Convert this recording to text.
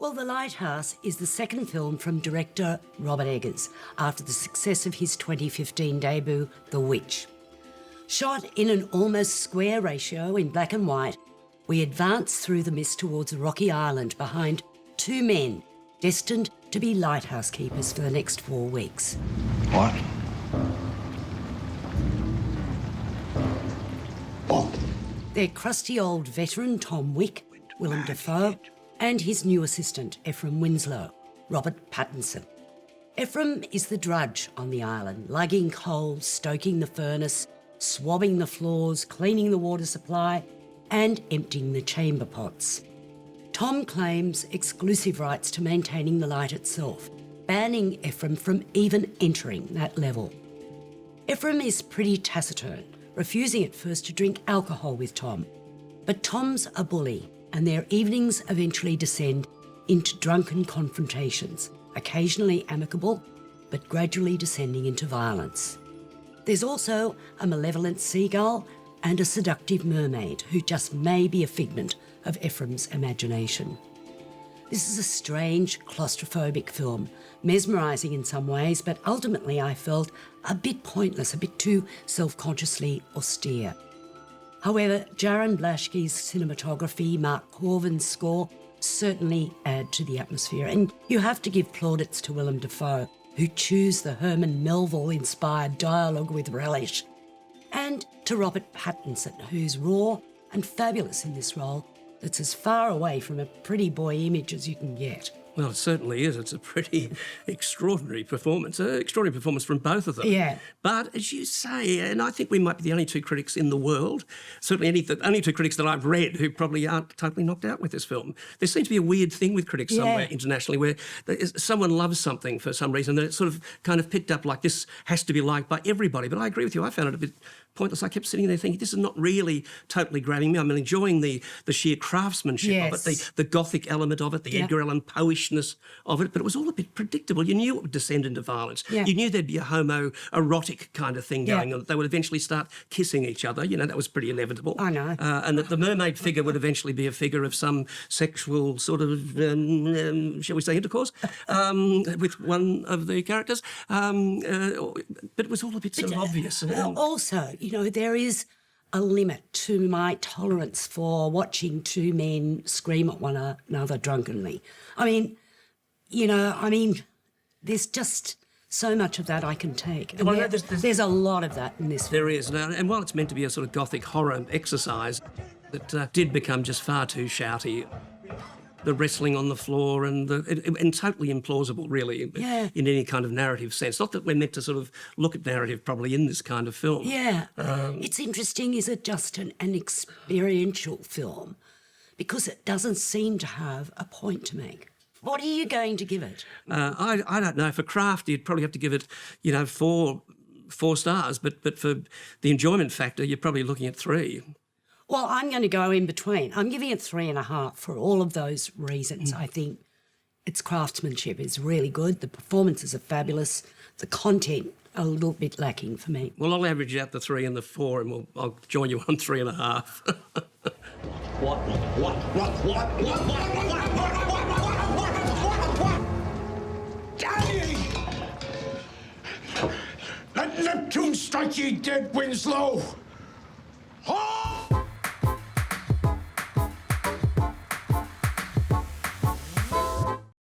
Well, The Lighthouse is the second film from director Robert Eggers after the success of his 2015 debut, The Witch. Shot in an almost square ratio in black and white, we advance through the mist towards a rocky island behind two men destined to be lighthouse keepers for the next 4 weeks. What? Oh. They're crusty old veteran Tom Wick, Willem Dafoe, and his new assistant, Ephraim Winslow, Robert Pattinson. Ephraim is the drudge on the island, lugging coal, stoking the furnace, swabbing the floors, cleaning the water supply, and emptying the chamber pots. Tom claims exclusive rights to maintaining the light itself, banning Ephraim from even entering that level. Ephraim is pretty taciturn, refusing at first to drink alcohol with Tom. But Tom's a bully, and their evenings eventually descend into drunken confrontations, occasionally amicable, but gradually descending into violence. There's also a malevolent seagull and a seductive mermaid who just may be a figment of Ephraim's imagination. This is a strange, claustrophobic film, mesmerising in some ways, but ultimately I felt a bit pointless, a bit too self-consciously austere. However, Jaron Blaschke's cinematography, Mark Corvin's score certainly add to the atmosphere, and you have to give plaudits to Willem Dafoe, who chews the Herman Melville-inspired dialogue with relish, and to Robert Pattinson, who's raw and fabulous in this role that's as far away from a pretty boy image as you can get. Well, it certainly is. It's a pretty extraordinary performance. An extraordinary performance from both of them. Yeah. But as you say, and I think we might be the only two critics in the world, certainly the only two critics that I've read who probably aren't totally knocked out with this film. There seems to be a weird thing with critics somewhere internationally where someone loves something for some reason, and it's sort of kind of picked up like this has to be liked by everybody. But I agree with you. I found it a bit pointless. I kept sitting there thinking, this is not really totally grabbing me. I'm enjoying the sheer craftsmanship of it, the gothic element of it, the Edgar Allan Poe-ishness of it, but it was all a bit predictable. You knew it would descend into violence. Yeah. You knew there'd be a homoerotic kind of thing going on. They would eventually start kissing each other. You know, that was pretty inevitable. I know. And that the mermaid figure would eventually be a figure of some sexual sort of, shall we say, intercourse with one of the characters. But it was all a bit sort of obvious. Also, you know, there is a limit to my tolerance for watching two men scream at one another drunkenly. I mean, there's just so much of that I can take. And there's a lot of that in this film. There is. And while it's meant to be a sort of gothic horror exercise, it did become just far too shouty. The wrestling on the floor and totally implausible, really, in any kind of narrative sense. Not that we're meant to sort of look at narrative probably in this kind of film. Yeah. It's interesting, is it just an experiential film? Because it doesn't seem to have a point to make. What are you going to give it? I don't know. For craft, you'd probably have to give it, 4 stars, but for the enjoyment factor, you're probably looking at 3. Well, I'm going to go in between. I'm giving it 3.5 for all of those reasons. I think its craftsmanship is really good. The performances are fabulous. The content a little bit lacking for me. Well, I'll average out the 3 and the 4, and I'll join you on 3.5. Let Neptune strike ye dead, Winslow!